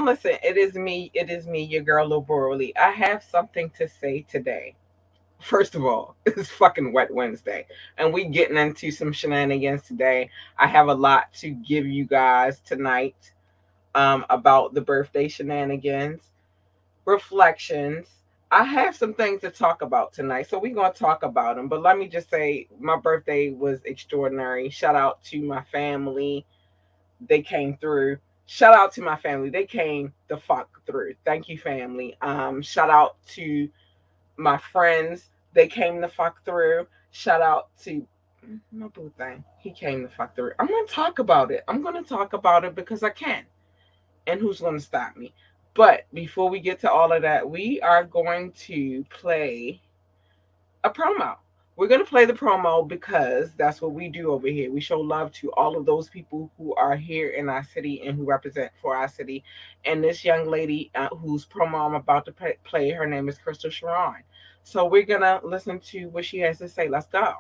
listen, it is me. It is me, your girl, Lil Borley. I have something to say today. First of all, it's fucking Wet Wednesday, and we getting into some shenanigans today. I have a lot to give you guys tonight about the birthday shenanigans, reflections. I have some things to talk about tonight, so we're going to talk about them. But let me just say, my birthday was extraordinary. Shout out to my family, they came through. Shout out to my family, they came the fuck through. Thank you, family. Shout out to my friends, they came the fuck through. Shout out to my boo thing, he came the fuck through. I'm gonna talk about it. I'm gonna talk about it because I can, and who's gonna stop me? But before we get to all of that, we are going to play a promo. We're going to play the promo because that's what we do over here. We show love to all of those people who are here in our city and who represent for our city. And this young lady whose promo I'm about to play, her name is Crystal Sharon. So we're going to listen to what she has to say. Let's go.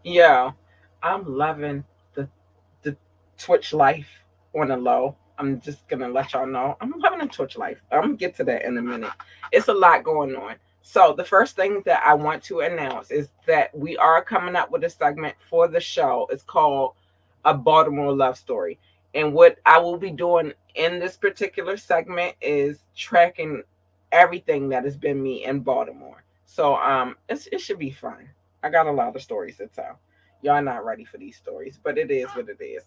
Yeah, I'm loving the Twitch life on the low. I'm just gonna let y'all know I'm loving the Twitch life. I'm gonna get to that in a minute. It's a lot going on. So the first thing that I want to announce is that we are coming up with a segment for the show. It's called A Baltimore Love Story. And what I will be doing in this particular segment is tracking everything that has been me in Baltimore. So it should be fun. I got a lot of stories to tell. Y'all not ready for these stories, but it is what it is.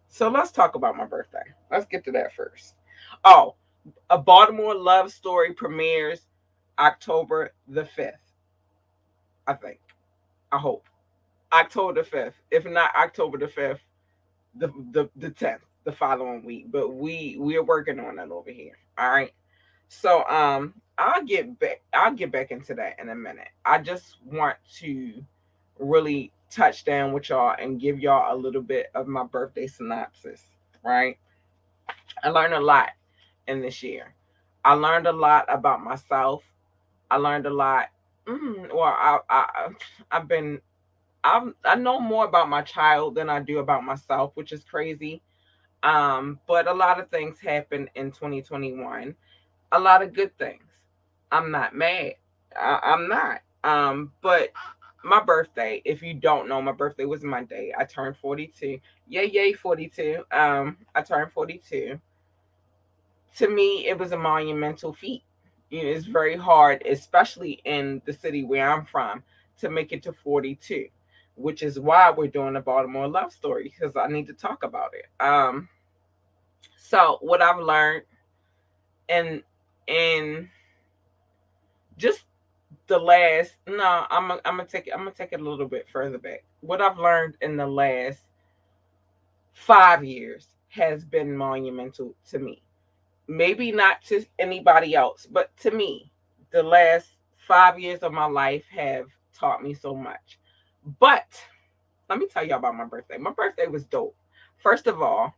So let's talk about my birthday. Let's get to that first. Oh, A Baltimore Love Story premieres October the 5th. I think. I hope. October the 5th. If not October the 5th, the 10th, the following week. But we're working on that over here. All right. So I'll get back into that in a minute. I just want to really touch down with y'all and give y'all a little bit of my birthday synopsis, right? I learned a lot in this year. I learned a lot about myself. I learned a lot. Well, I've been I know more about my child than I do about myself, which is crazy. But a lot of things happened in 2021. A lot of good things. I'm not mad. I'm not. But my birthday, if you don't know, my birthday was Monday. I turned 42. Yay, yay, 42. I turned 42. To me, it was a monumental feat. You know, it's very hard, especially in the city where I'm from, to make it to 42, which is why we're doing a Baltimore love story because I need to talk about it. So what I've learned in just the last no, I'm gonna take it a little bit further back. What I've learned in the last 5 years has been monumental to me. Maybe not to anybody else, but to me, the last 5 years of my life have taught me so much. But let me tell you about my birthday. My birthday was dope. First of all,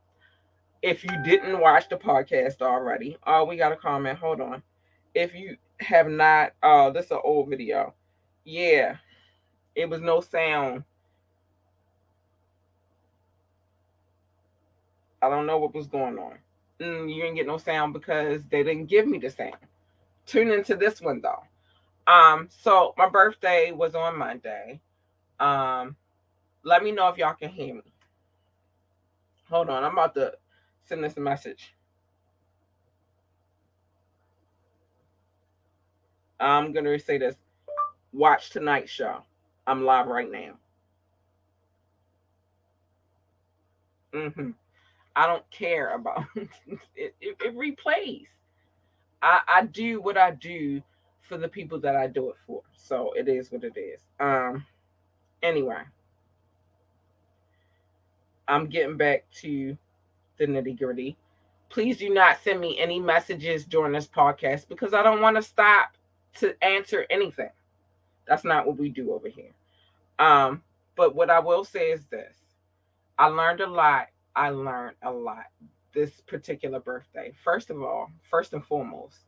if you didn't watch the podcast already, oh, we got a comment. Hold on. If you have not, oh, this is an old video. Yeah, it was no sound. I don't know what was going on. You didn't get no sound because they didn't give me the sound. Tune into this one though. So my birthday was on Monday. Um, Let me know if y'all can hear me. Hold on, I'm about to send this message. I'm gonna say this. Watch tonight's show. I'm live right now. I don't care about it, it replays. I do what I do for the people that I do it for. So it is what it is. Anyway, I'm getting back to the nitty gritty. Please do not send me any messages during this podcast because I don't want to stop to answer anything. That's not what we do over here. Um, but what I will say is this: I learned a lot. I learned a lot this particular birthday. First of all, first and foremost,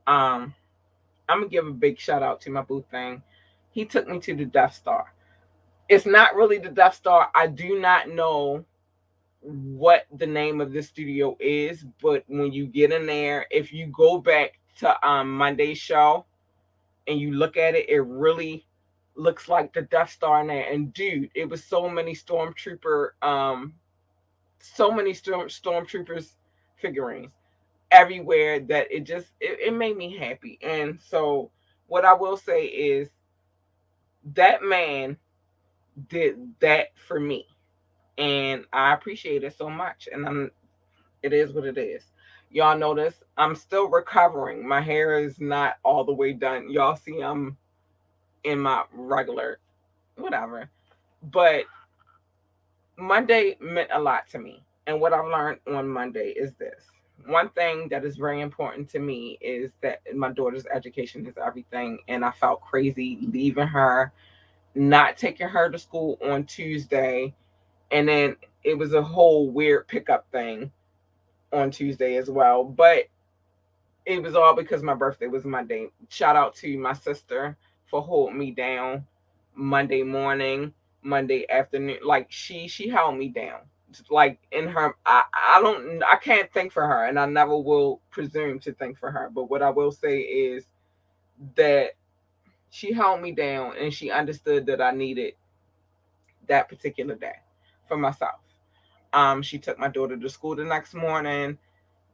um, I'm gonna give a big shout out to my boo thing. He took me to the Death Star. It's not really the Death Star. I do not know what the name of the studio is, but when you get in there, if you go back to Monday's show and you look at it, it really looks like the Death Star in there. And dude, it was so many stormtroopers figurines everywhere that it made me happy. And so what I will say is that man did that for me, and I appreciate it so much. And it is what it is. Y'all notice I'm still recovering. My hair is not all the way done. Y'all see I'm in my regular whatever. But Monday meant a lot to me. And what I've learned on Monday is this. One thing that is very important to me is that my daughter's education is everything. And I felt crazy leaving her, not taking her to school on Tuesday. And then it was a whole weird pickup thing on Tuesday as well. But it was all because my birthday was Monday. Shout out to my sister for holding me down Monday morning, Monday afternoon. Like she held me down. Like in her, I can't think for her, and I never will presume to think for her. But what I will say is that she held me down, and she understood that I needed that particular day for myself. She took my daughter to school the next morning.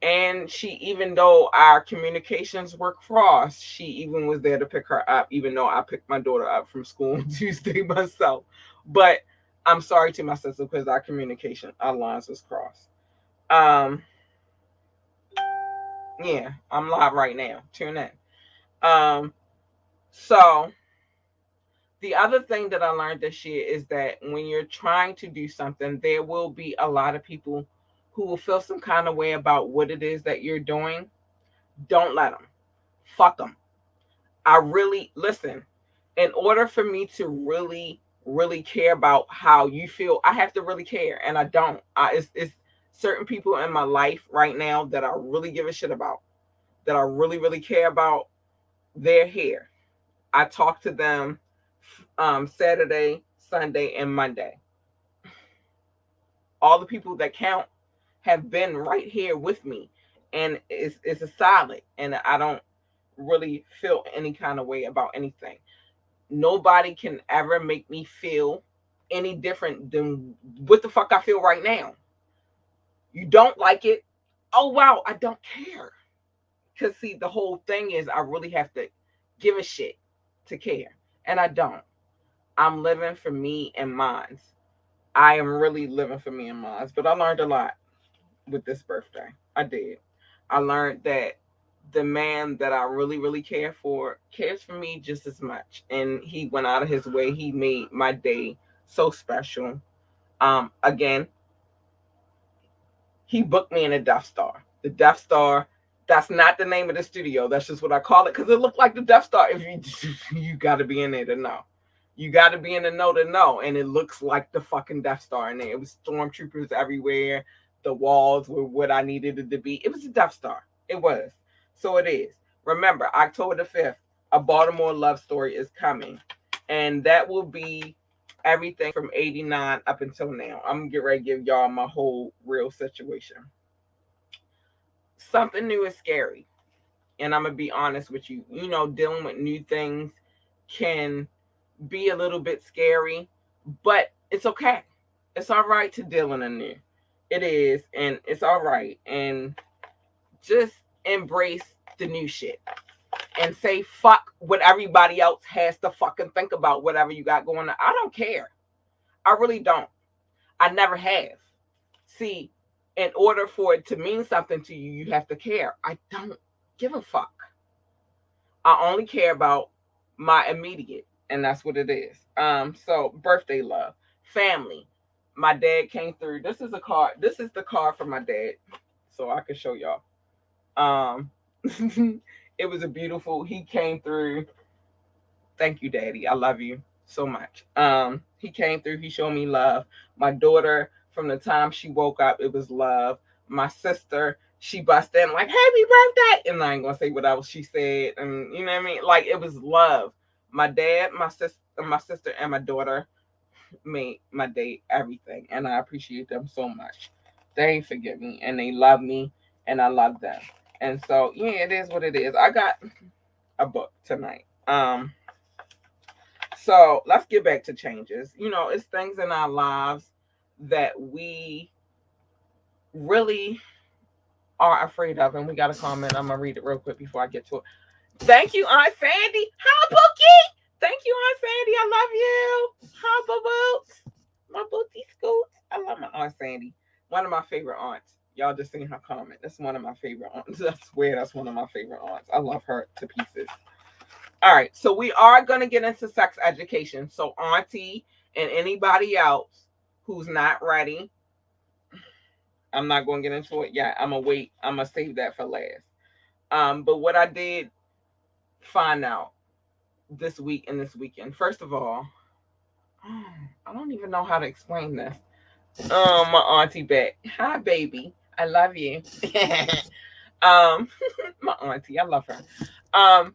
And she, even though our communications were crossed, she even was there to pick her up, even though I picked my daughter up from school on Tuesday myself. But I'm sorry to my sister because our lines was crossed. Um, yeah, I'm live right now. Tune in. So the other thing that I learned this year is that when you're trying to do something, there will be a lot of people who will feel some kind of way about what it is that you're doing. Don't let them. Fuck them. I really listen. In order for me to really, really care about how you feel, I have to really care, and I don't. It's certain people in my life right now that I really give a shit about, that I really, really care about. They're here. I talk to them Saturday, Sunday, and Monday. All the people that count have been right here with me, and it's a solid, and I don't really feel any kind of way about anything. Nobody can ever make me feel any different than what the fuck I feel right now. You don't like it? Oh wow, I don't care. Cause see, the whole thing is I really have to give a shit to care, and I don't. I'm living for me and mine. I am really living for me and mine. But I learned a lot with this birthday. I did. I learned that the man that I really, really care for cares for me just as much. And he went out of his way. He made my day so special. Again, he booked me in a Death Star. The Death Star, that's not the name of the studio. That's just what I call it because it looked like the Death Star. If you got to be in there to know. You got to be in the know to know. And it looks like the fucking Death Star in there. It was stormtroopers everywhere. The walls were what I needed it to be. It was a Death Star. It was. So it is. Remember, October the 5th, A Baltimore Love Story is coming. And that will be everything from 89 up until now. I'm going to get ready to give y'all my whole real situation. Something new is scary. And I'm going to be honest with you. You know, dealing with new things can be a little bit scary, but it's okay. It's all right to deal in a new. It is, and it's all right. And just embrace the new shit and say fuck what everybody else has to fucking think about whatever you got going on. I don't care. I really don't. I never have. See, in order for it to mean something to you, you have to care. I don't give a fuck. I only care about my immediate, and that's what it is. So birthday love, family. My dad came through. This is a card. This is the card from my dad, so I can show y'all. Um, it was a beautiful. He came through. Thank you, Daddy. I love you so much. He came through. He showed me love. My daughter, from the time she woke up, it was love. My sister, she busted in like "Happy birthday," and I ain't gonna say what else she said, and you know what I mean. Like it was love. My dad, my sister, and my daughter made my day everything, and I appreciate them so much. They forgive me, and they love me, and I love them. And so, yeah, it is what it is. I got a book tonight. So let's get back to changes. You know, it's things in our lives that we really are afraid of. And we got a comment. I'm going to read it real quick before I get to it. Thank you, Aunt Sandy. Hi, Bookie. Thank you, Aunt Sandy. I love you. Hi, Boo-Boots. My booty scoots. I love my Aunt Sandy. One of my favorite aunts. Y'all just seen her comment. That's one of my favorite aunts. I swear that's one of my favorite aunts. I love her to pieces. All right, so we are going to get into sex education. So Auntie and anybody else who's not ready, I'm not going to get into it yet. I'm going to wait. I'm going to save that for last. But what I did find out this week and this weekend, first of all, I don't even know how to explain this. My auntie back. Hi, baby. I love you. My auntie, I love her.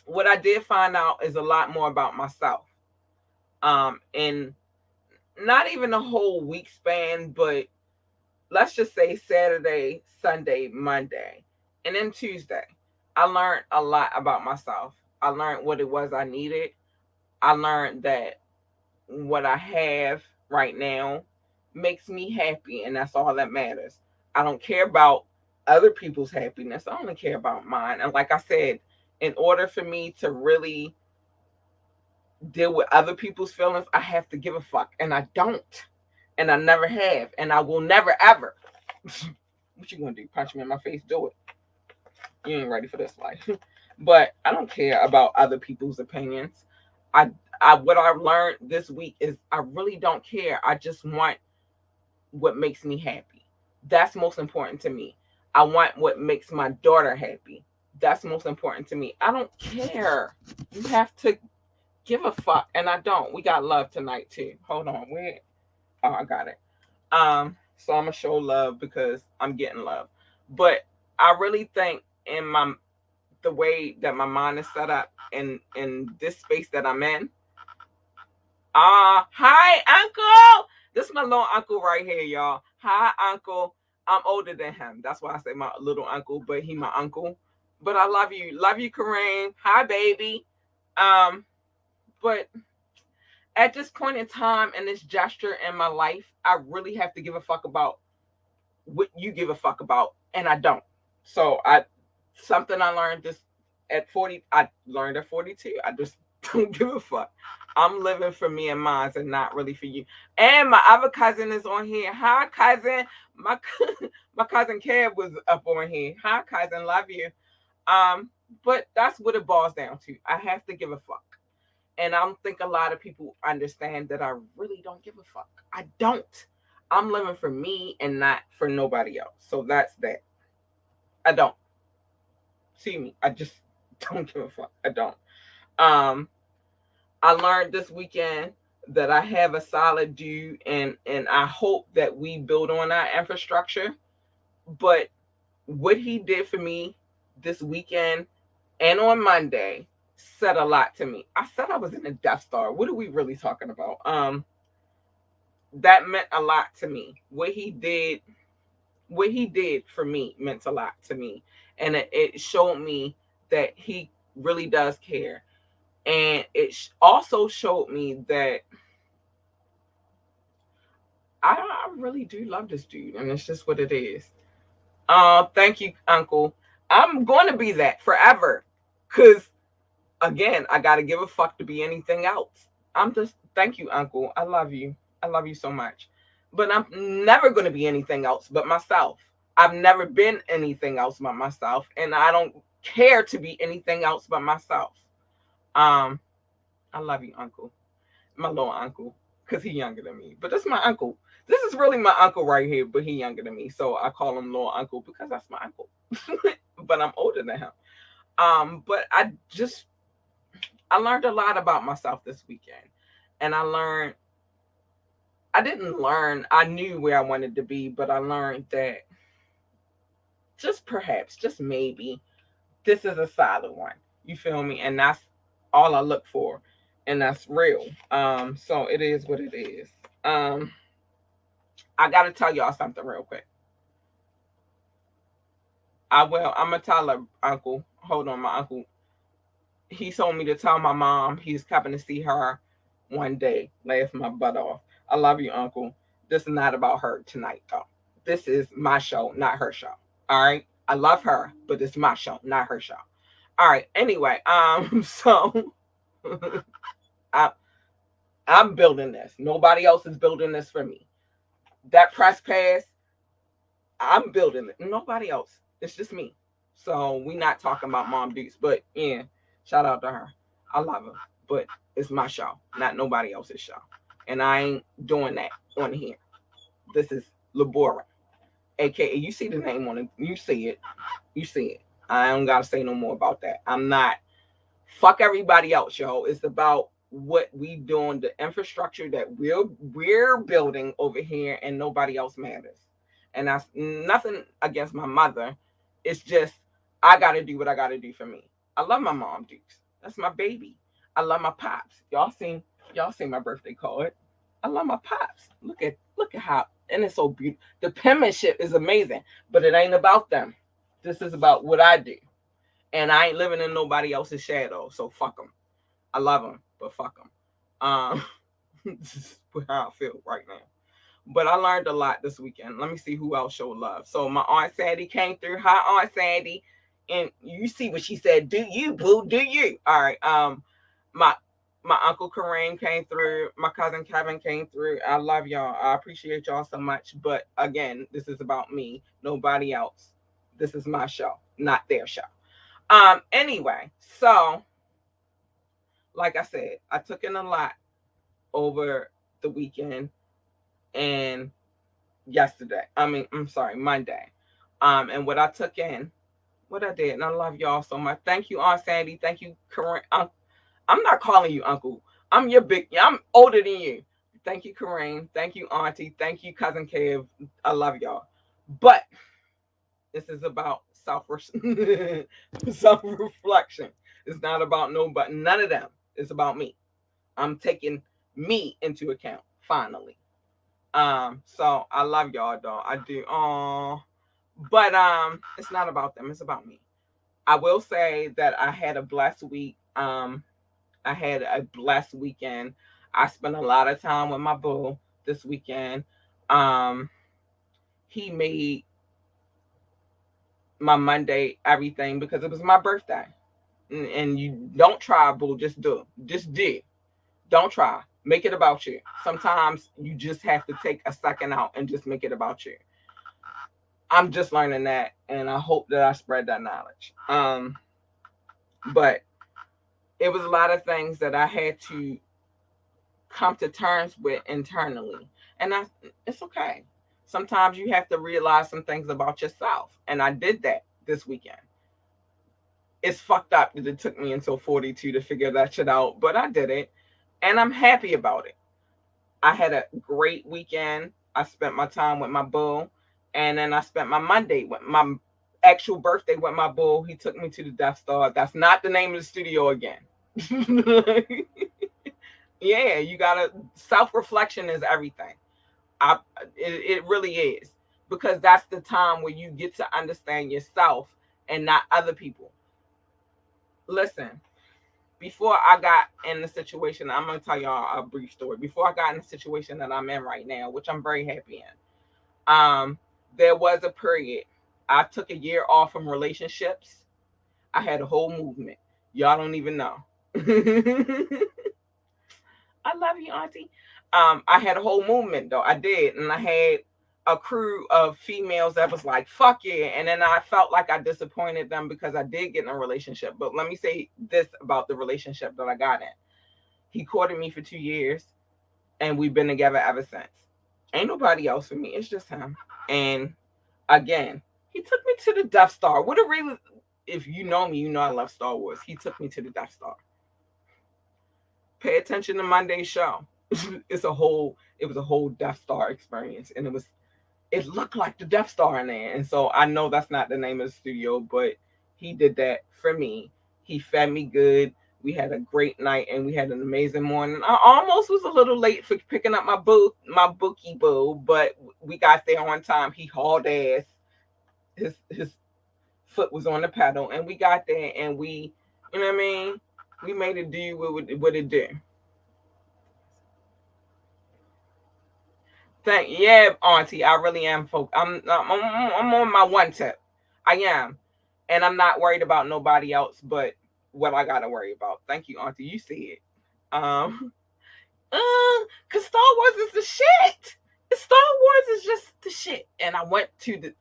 What I did find out is a lot more about myself. In not even a whole week span, but let's just say Saturday, Sunday, Monday, and then Tuesday. I learned a lot about myself. I learned what it was I needed. I learned that what I have right now makes me happy, and that's all that matters. I don't care about other people's happiness. I only care about mine. And like I said, in order for me to really deal with other people's feelings, I have to give a fuck. And I don't. And I never have. And I will never, ever. What you gonna do? Punch me in my face? Do it. You ain't ready for this life. But I don't care about other people's opinions. What I've learned this week is I really don't care. I just want what makes me happy. That's most important to me. I want what makes my daughter happy. That's most important to me. I don't care. You have to give a fuck, and I don't. We got love tonight too. Hold on, where? Oh, I got it. So I'm gonna show love because I'm getting love. But I really think in the way that my mind is set up in this space that I'm in. Hi, Uncle. This is my little uncle right here, y'all. Hi, Uncle. I'm older than him. That's why I say my little uncle, but he my uncle. But I love you. Love you, Kareem. Hi, baby. But at this point in time and this gesture in my life, I really have to give a fuck about what you give a fuck about, and I don't. So something I learned this at 40. I learned at 42. I just don't give a fuck. I'm living for me and mine, and not really for you. And my other cousin is on here. Hi, cousin. My cousin Kev was up on here. Hi, cousin. Love you. But that's what it boils down to. I have to give a fuck. And I don't think a lot of people understand that I really don't give a fuck. I don't. I'm living for me and not for nobody else. So that's that. I don't. See me. I just don't give a fuck. I don't. I learned this weekend that I have a solid dude, and I hope that we build on our infrastructure. But what he did for me this weekend and on Monday said a lot to me. I said I was in the Death Star. What are we really talking about? That meant a lot to me. What he did for me meant a lot to me. And it showed me that he really does care. And it also showed me that I really do love this dude. And it's just what it is. Thank you, Uncle. I'm going to be that forever. Because, again, I got to give a fuck to be anything else. Thank you, Uncle. I love you. I love you so much. But I'm never going to be anything else but myself. I've never been anything else but myself, and I don't care to be anything else but myself. Um, I love you, Uncle, my little uncle, because he's younger than me. But that's my uncle. This is really my uncle right here, but he's younger than me, so I call him little uncle because that's my uncle. But I'm older than him. But I learned a lot about myself this weekend, and I didn't learn. I knew where I wanted to be, but I learned that just perhaps, just maybe, this is a solid one. You feel me? And that's all I look for, and that's real. So it is what it is. Um, I gotta tell y'all something real quick. I will. I'm gonna tell her uncle. Hold on, my uncle. He told me to tell my mom he's coming to see her one day. Laugh my butt off. I love you, uncle. This is not about her tonight, though. This is my show, not her show. All right. I love her, but it's my show, not her show. All right. Anyway, so I, I'm building this. Nobody else is building this for me. That press pass, I'm building it. Nobody else. It's just me. So we not talking about Mom Dukes, but yeah, shout out to her. I love her, but it's my show, not nobody else's show, and I ain't doing that on here. This is Labora, aka you see the name on it. You see it. You see it. I don't gotta say no more about that. I'm not. Fuck everybody else, yo. It's about what we doing, the infrastructure that we're building over here, and nobody else matters. And that's nothing against my mother. It's just I gotta do what I gotta do for me. I love my mom, Dukes. That's my baby. I love my pops. Y'all seen my birthday card. I love my pops. Look at how, and it's so beautiful. The penmanship is amazing, but it ain't about them. This is about what I do, and I ain't living in nobody else's shadow. So fuck them. I love them, but fuck them. This is how I feel right now. But I learned a lot this weekend. Let me see who else showed love. So my Aunt Sandy came through. Hi, Aunt Sandy. And you see what she said. Do you, boo? Do you? All right. My Uncle Kareem came through. My cousin Kevin came through. I love y'all. I appreciate y'all so much. But again, this is about me. Nobody else. This is my show, not their show. Anyway, so like I said, I took in a lot over the weekend and yesterday. I'm sorry, Monday. And what I took in, what I did, and I love y'all so much. Thank you, Aunt Sandy. Thank you, Kareem. I'm not calling you Uncle. I'm older than you. Thank you, Kareem. Thank you, Auntie. Thank you, Cousin Kev. I love y'all. But this is about self-reflection. It's not about nobody, none of them. It's about me. I'm taking me into account, finally. So I love y'all, though. I do. But it's not about them. It's about me. I will say that I had a blessed week. I had a blessed weekend. I spent a lot of time with my boo this weekend. He made my Monday everything because it was my birthday. And you don't try, boo. Just do. Just do. Don't try. Make it about you. Sometimes you just have to take a second out and just make it about you. I'm just learning that, and I hope that I spread that knowledge. But it was a lot of things that I had to come to terms with internally, and it's okay. Sometimes you have to realize some things about yourself, and I did that this weekend. It's fucked up that it took me until 42 to figure that shit out, but I did it, and I'm happy about it. I had a great weekend. I spent my time with my boo, and then I spent my Monday with my actual birthday with my boo. He took me to the Death Star. That's not the name of the studio again. Yeah, you gotta, self-reflection is everything. It really is, because that's the time where you get to understand yourself and not other people. Listen, before I got in the situation, I'm gonna tell y'all a brief story. Before I got in the situation that I'm in right now, which I'm very happy in, there was a period I took a year off from relationships. I had a whole movement. Y'all don't even know. I love you, Auntie. I had a whole movement though. I did, and I had a crew of females that was like, fuck yeah. And then I felt like I disappointed them because I did get in a relationship. But let me say this about the relationship that I got in. He courted me for 2 years, and we've been together ever since. Ain't nobody else for me. It's just him. And again, he took me to the Death Star. What a really, if you know me, you know I love Star Wars. He took me to the Death Star. Pay attention to Monday's show. It was a whole Death Star experience, and it looked like the Death Star in there. And so I know that's not the name of the studio, but he did that for me. He fed me good. We had a great night, and we had an amazing morning. I almost was a little late for picking up my bookie boo, but we got there on time. He hauled ass. His foot was on the pedal, and we got there, and we, you know what I mean? We made it do what it did. Yeah, Auntie, I really am. I'm on my one tip. I am, and I'm not worried about nobody else, but what I gotta worry about. Thank you, Auntie. You see it. Um, cause Star Wars is the shit. Star Wars is just the shit. And I went to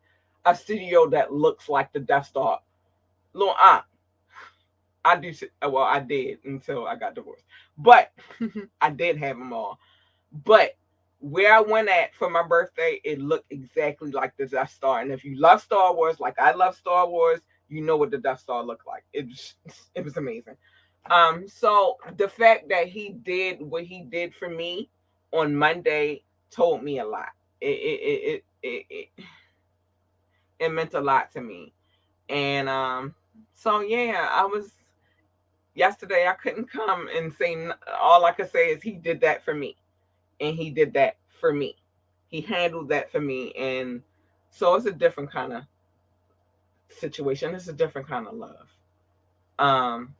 a studio that looks like the Death Star. Little aunt, I do. Well, I did until I got divorced, but I did have them all. But where I went at for my birthday, it looked exactly like the Death Star. And if you love Star Wars, like I love Star Wars, you know what the Death Star looked like. It was amazing. So the fact that he did what he did for me on Monday told me a lot. It meant a lot to me. And so yeah, I was yesterday. I couldn't come and say. All I could say is he did that for me, and he did that for me. He handled that for me, and so it's a different kind of situation. It's a different kind of love. I'm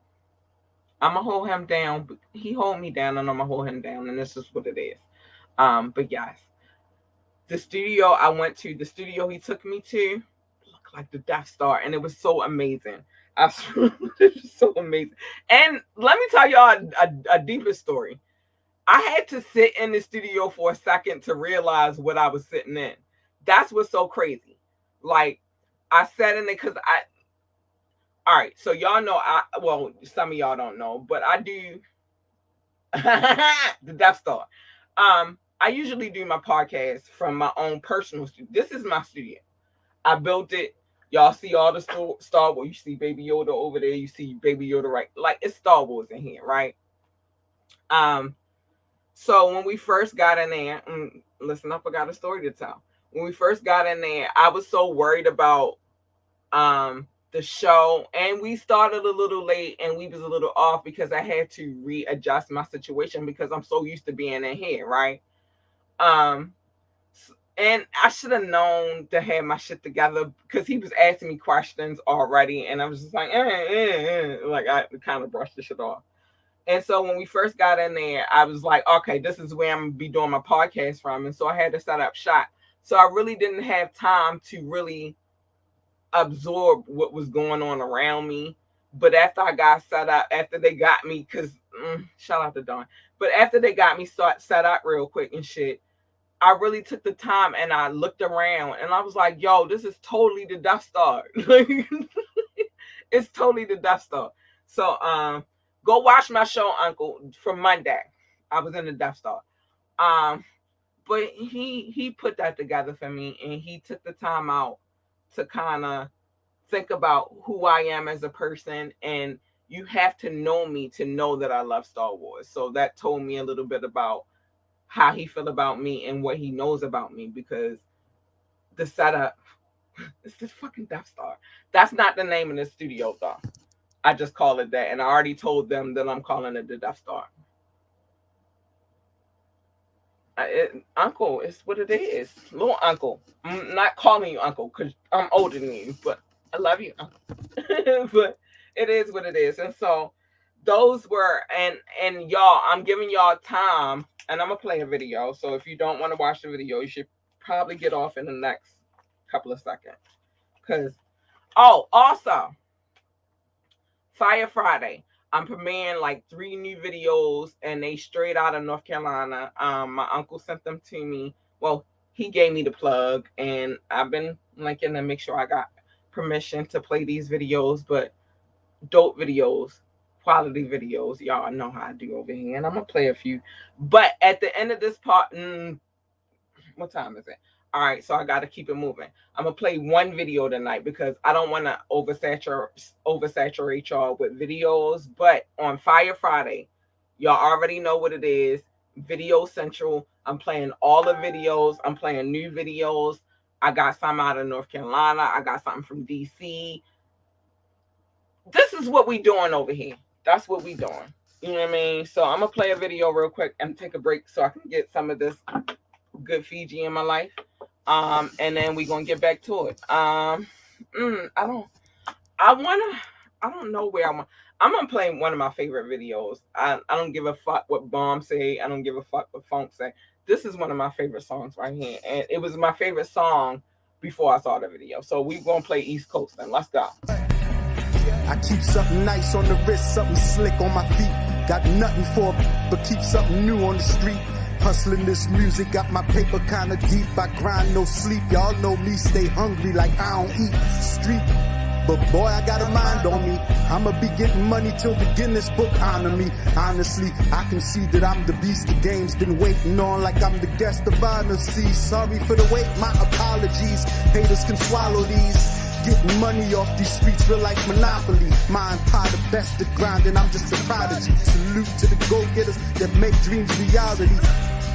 gonna hold him down. He hold me down, and I'm gonna hold him down, and this is what it is. But yes, the studio I went to, the studio he took me to, looked like the Death Star, and it was so amazing. It was so amazing. And let me tell y'all a deeper story. I had to sit in the studio for a second to realize what I was sitting in. That's what's so crazy. Like, I sat in it because all right, so y'all know, well, some of y'all don't know, but I do the Death Star. I usually do my podcast from my own personal studio. This is my studio. I built it. Y'all see all the Star Wars. You see Baby Yoda over there. You see Baby Yoda right. Like, it's Star Wars in here, right? So when we first got in there, listen up, I got a story to tell. When we first got in there, I was so worried about the show, and we started a little late, and we was a little off because I had to readjust my situation because I'm so used to being in here, right? And I should have known to have my shit together because he was asking me questions already, and I was just like, like I kind of brushed the shit off. And so when we first got in there, I was like, okay, this is where I'm gonna be doing my podcast from, and so I had to set up shop. So I really didn't have time to really absorb what was going on around me. But after I got set up, after they got me, because shout out to Dawn, but after they got me set up real quick and shit, I really took the time and I looked around and I was like, yo, this is totally the Death Star. It's totally the Death Star. So go watch my show, Uncle, from Monday. I was in the Death Star. But he put that together for me, and he took the time out to kind of think about who I am as a person. And you have to know me to know that I love Star Wars. So that told me a little bit about how he feel about me and what he knows about me, because the setup is the fucking Death Star. That's not the name of the studio though. I just call it that, and I already told them that I'm calling it the Death Star. Uncle, it's what it is. Little uncle. I'm not calling you uncle because I'm older than you, but I love you, uncle. But it is what it is. And so those were, and y'all, I'm giving y'all time, and I'm gonna play a video. So if you don't want to watch the video, you should probably get off in the next couple of seconds. Because, also, Fire Friday. I'm premiering like 3 new videos, and they straight out of North Carolina. My uncle sent them to me. Well, he gave me the plug, and I've been linking to make sure I got permission to play these videos, but dope videos, quality videos. Y'all know how I do over here, and I'm gonna play a few. But at the end of this part, what time is it? All right, so I got to keep it moving. I'm gonna play one video tonight because I don't want to oversaturate y'all with videos. But on Fire Friday, y'all already know what it is. Video Central. I'm playing all the videos. I'm playing new videos. I got some out of North Carolina. I got something from DC. This is what we doing over here. That's what we doing. You know what I mean? So I'm gonna play a video real quick and take a break so I can get some of this good Fiji in my life. And then we're gonna get back to it. I don't know where I'm gonna play one of my favorite videos. I don't give a fuck what Bomb say. I don't give a fuck what Funk say. This is one of my favorite songs right here. And it was my favorite song before I saw the video. So we're gonna play East Coast then. Let's go. I keep something nice on the wrist, something slick on my feet. Got nothing for but keep something new on the street. Hustling this music, got my paper kinda deep. I grind, no sleep. Y'all know me, stay hungry like I don't eat. Street, but boy, I got a mind on me. I'ma be getting money till the Guinness Book honor me. Honestly, I can see that I'm the beast the game's been waiting on, like I'm the guest of honor. See, sorry for the wait, my apologies. Haters can swallow these. Getting money off these streets, real like Monopoly. My empire, the best at grinding, I'm just a prodigy. Salute to the go-getters that make dreams reality.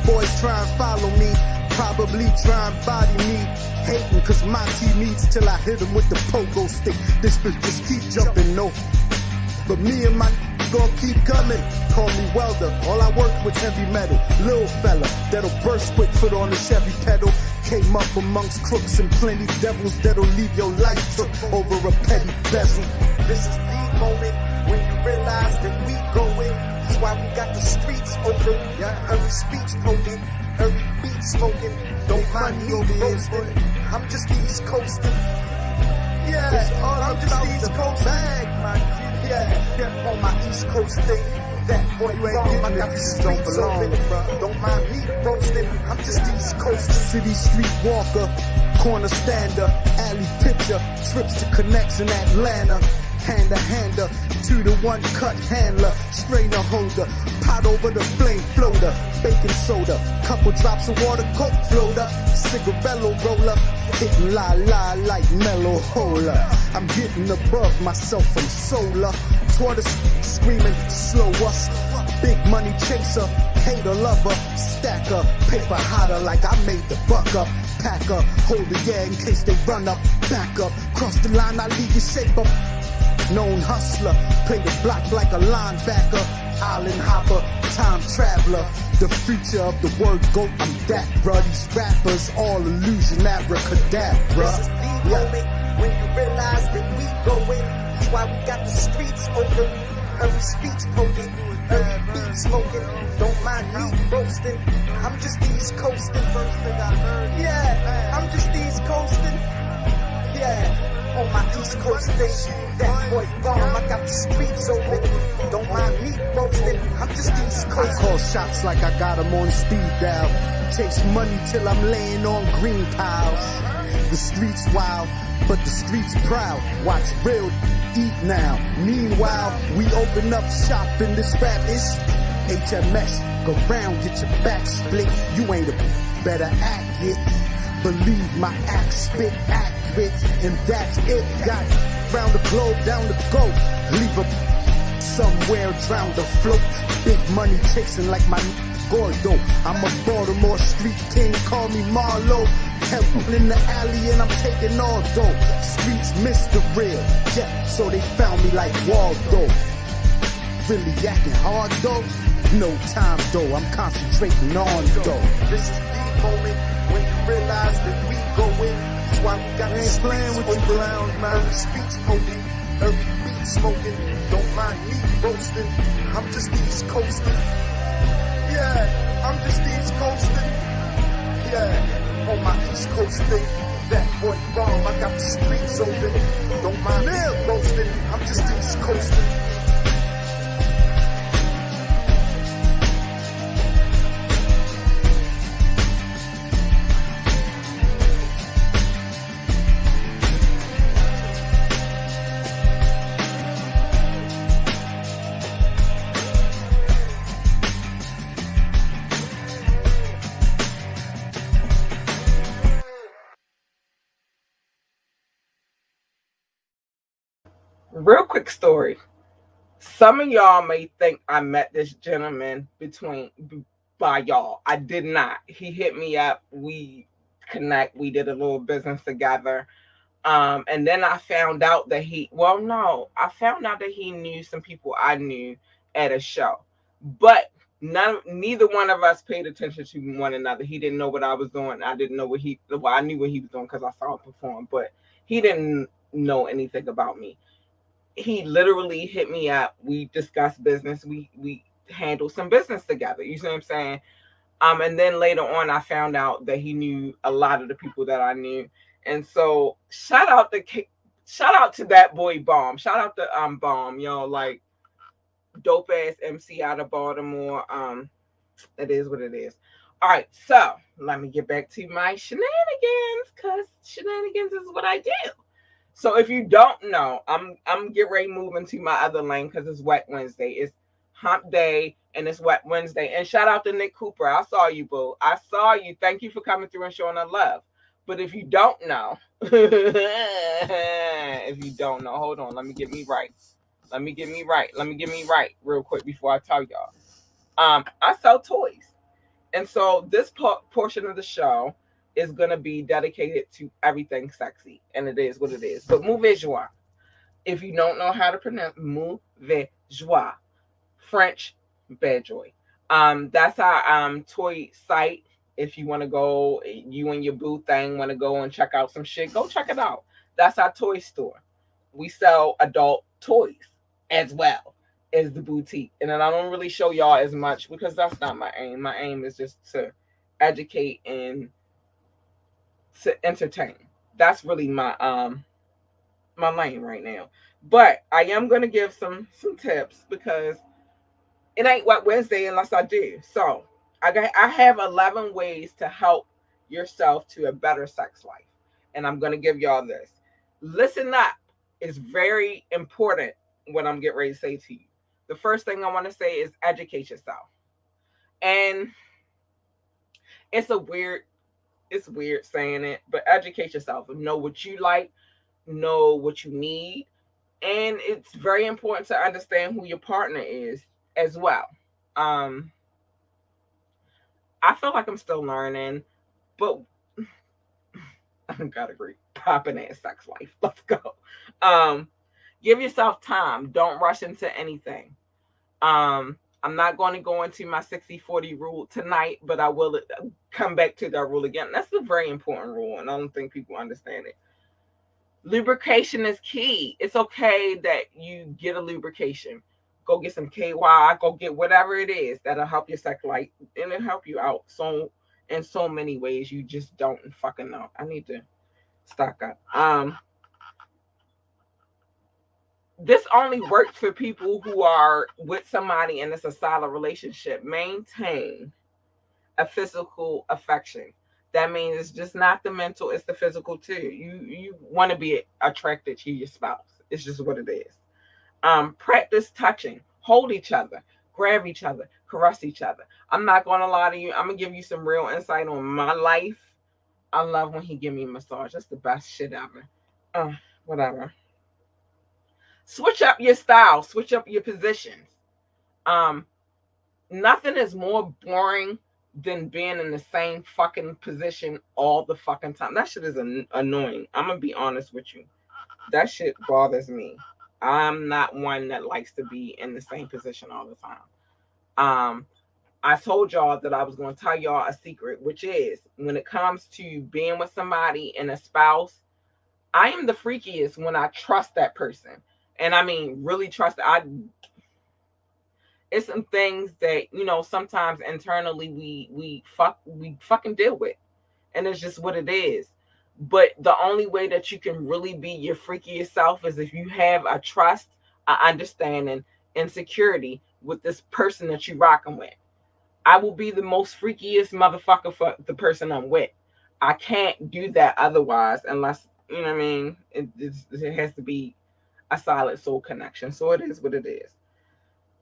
Boys try and follow me, probably try and body me. Hating cause my team needs till I hit them with the pogo stick. This bitch just keep jumping, no. But me and my gonna keep coming. Call me welder, all I work with heavy metal. Little fella, that'll burst quick, foot on the Chevy pedal. Came up amongst crooks and plenty devils that'll leave your life took over a petty bezel. This is the moment when you realize that we going. That's why we got the streets open. Every speech potent, every beat smoking. Don't mind me roasting. I'm just East Coasting. Yeah, I'm just East Coast bag, man. Yeah, on my East Coast thing. That boy wrong, I got the streets open. Don't mind me roasting, I'm just East Coast. City street walker, corner stander, alley pitcher, trips to connects in Atlanta. Hander, 2-to-1 cut handler, strainer holder, pot over the flame floater, baking soda, couple drops of water, coke floater, cigarello roller, hitting la like mellow holer. I'm getting above myself from solar, tortoise screaming slower, big money chaser, hater lover, stacker, paper hotter like I made the buck up, packer, hold the yeah in case they run up, back up, cross the line I leave you shape up. Known hustler, play the block like a linebacker, island hopper, time traveler, the future of the word GOAT, I'm that, bruh. These rappers, all illusion, abracadabra. This is the moment when you realize that we going. That's why we got the streets open, every speech potent, every beat smoking. Don't mind me roasting, I'm just East Coasting. Yeah, I'm just East Coasting. Yeah. On my East Coast station, that boy bomb, I got the streets open. Don't mind me roasting, I'm just East Coast. I call shots like I got them on speed dial. Chase money till I'm laying on green piles. The streets wild, but the streets proud. Watch real eat now. Meanwhile, we open up shop in this rap is HMS. Go round, get your back split. You ain't a better act it. Believe my act spit accurate, and that's it. Got round the globe, down the go. Leave a somewhere drown the float. Big money chasing like my Gordo. I'm a Baltimore street king, call me Marlo. Temple in the alley and I'm taking all dope. Streets miss the real, yeah, so they found me like Waldo. Really acting hard though? No time though, I'm concentrating on though. This is the moment when you realize that we going. That's why we got this playing with the clowns, man. Every speech potent, every beat smoking. Don't mind me roasting, I'm just East Coasting. Yeah, I'm just East Coasting. Yeah, on my East Coast thing. That boy bomb, I got the streets open. Don't mind me roasting, I'm just East Coasting. Real quick story. Some of y'all may think I met this gentleman by y'all. I did not. He hit me up. We connect. We did a little business together. And then I found out that I found out that he knew some people I knew at a show, but neither one of us paid attention to one another. He didn't know what I was doing. I didn't know I knew what he was doing because I saw him perform, but he didn't know anything about me. He literally hit me up. We discussed business. We handled some business together. You see what I'm saying? And then later on, I found out that he knew a lot of the people that I knew, and so shout out to that boy Bomb. Shout out to Bomb, like dope ass MC out of Baltimore. It is what it is. All right, so let me get back to my shenanigans, cause shenanigans is what I do. So if you don't know, I'm getting ready to move into my other lane because it's Wet Wednesday. It's Hump Day and it's Wet Wednesday. And shout out to Nick Cooper. I saw you, boo. I saw you. Thank you for coming through and showing us love. But if you don't know, hold on. Let me get me right. Real quick before I tell y'all. I sell toys. And so this portion of the show is going to be dedicated to everything sexy. And it is what it is. But mauvaise joie. If you don't know how to pronounce mauvaise joie, French bad joy. That's our toy site. If you want to go, you and your boo thing want to go and check out some shit, go check it out. That's our toy store. We sell adult toys as well as the boutique. And then I don't really show y'all as much because that's not my aim. My aim is just to educate and to entertain. That's really my lane right now. But I am gonna give some tips because it ain't Wet Wednesday unless I do. So I have 11 ways to help yourself to a better sex life, and I'm gonna give y'all this. Listen up. It's very important what I'm getting ready to say to you. The first thing I want to say is educate yourself, and it's weird saying it, but educate yourself. Know what you like, know what you need, and it's very important to understand who your partner is as well. Um, I feel like I'm still learning, but I got a great popping ass sex life. Let's go. Um, Give yourself time. Don't rush into anything. I'm not going to go into my 60-40 rule tonight, but I will come back to that rule again. That's a very important rule, and I don't think people understand it. Lubrication is key. It's okay that you get a lubrication. Go get some KY, go get whatever it is that'll help your sex life, and it'll help you out so in so many ways you just don't fucking know. I need to stock up. This only works for people who are with somebody and it's a solid relationship. Maintain a physical affection. That means it's just not the mental, it's the physical too. You want to be attracted to your spouse. It's just what it is. Practice touching, hold each other, grab each other, caress each other. I'm not gonna lie to you. I'm gonna give you some real insight on my life. I love when he give me a massage. That's the best shit ever. Whatever. Switch up your style, switch up your positions. Um, Nothing is more boring than being in the same fucking position all the fucking time. That shit is annoying. I'm gonna be honest with you. That shit bothers me. I'm not one that likes to be in the same position all the time. Um, I told y'all that I was going to tell y'all a secret, which is when it comes to being with somebody and a spouse, I am the freakiest when I trust that person. And I mean, really trust. It's some things that sometimes internally we fucking deal with, and it's just what it is. But the only way that you can really be your freakiest self is if you have a trust, a understanding, and security with this person that you're rocking with. I will be the most freakiest motherfucker for the person I'm with. I can't do that otherwise unless you know what I mean. It has to be a solid soul connection. So it is what it is.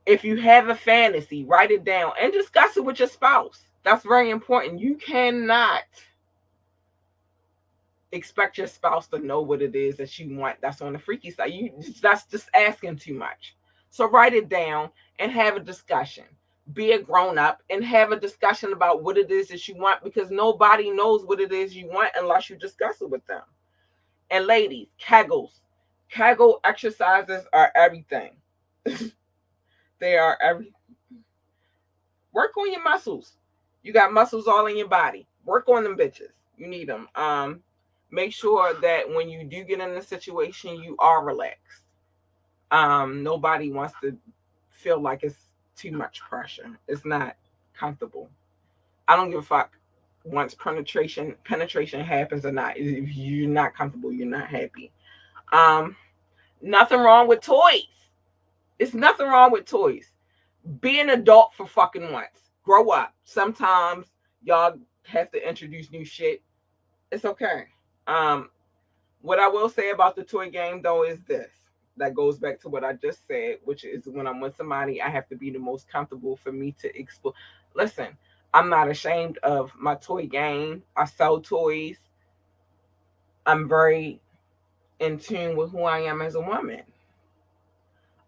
If you have a fantasy, write it down and discuss it with your spouse. That's very important. You cannot expect your spouse to know what it is that you want. That's on the freaky side. That's just asking too much. So write it down and have a discussion. Be a grown up and have a discussion about what it is that you want, because nobody knows what it is you want unless you discuss it with them. And ladies, Kegel exercises are everything. They are every. Work on your muscles. You got muscles all in your body. Work on them bitches. You need them. Make sure that when you do get in a situation, you are relaxed. Nobody wants to feel like it's too much pressure. It's not comfortable. I don't give a fuck once penetration happens or not. If you're not comfortable, you're not happy. Um, Nothing wrong with toys. It's nothing wrong with toys. Be an adult for fucking once. Grow up. Sometimes y'all have to introduce new shit. It's okay. Um, what I will say about the toy game though is this. That goes back to what I just said, which is when I'm with somebody, I have to be the most comfortable for me to explore. Listen, I'm not ashamed of my toy game. I sell toys. I'm very in tune with who I am as a woman.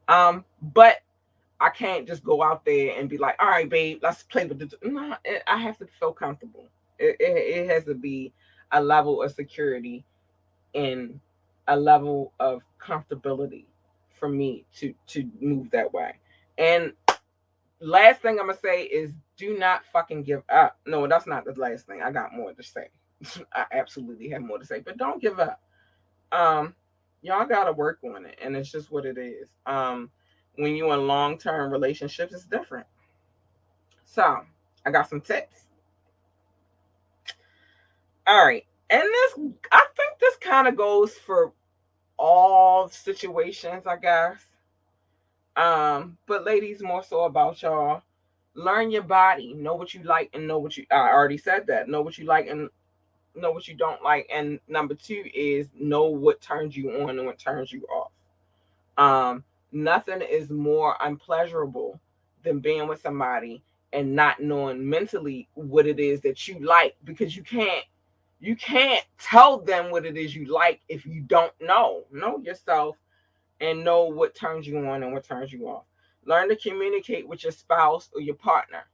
But I can't just go out there and be like, all right, babe, let's play with the. No, I have to feel comfortable. It has to be a level of security and a level of comfortability for me to move that way. And last thing I'm gonna say is do not fucking give up. No, that's not the last thing. I got more to say. I absolutely have more to say, but don't give up. Um, y'all gotta work on it, and it's just what it is. When you in long term relationships, it's different. So I got some tips. All right, and I think this kind of goes for all situations, I guess. But ladies, more so about y'all. Learn your body. Know what you like and know what you. I already said that. Know what you like and know what you don't like. And number two is know what turns you on and what turns you off. Nothing is more unpleasurable than being with somebody and not knowing mentally what it is that you like, because you can't tell them what it is you like if you don't know yourself and know what turns you on and what turns you off. Learn to communicate with your spouse or your partner.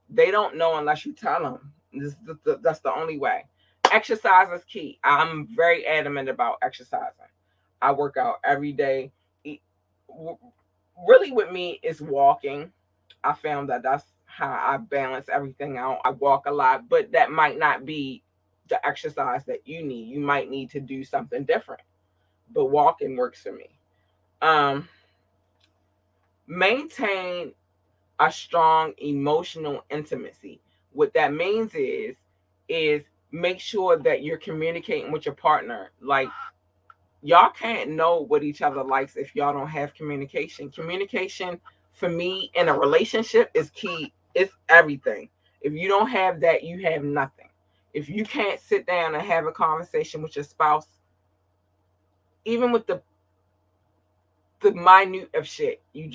They don't know unless you tell them. That's the only way. Exercise is key. I'm very adamant about exercising. I work out every day. Really, with me, is walking. I found that that's how I balance everything out. I walk a lot, but that might not be the exercise that you need. You might need to do something different, but walking works for me. Um, Maintain a strong emotional intimacy. What that means is make sure that you're communicating with your partner. Like, y'all can't know what each other likes if y'all don't have communication. Communication for me in a relationship is key. It's everything. If you don't have that, you have nothing. If you can't sit down and have a conversation with your spouse, even with the minute of shit, you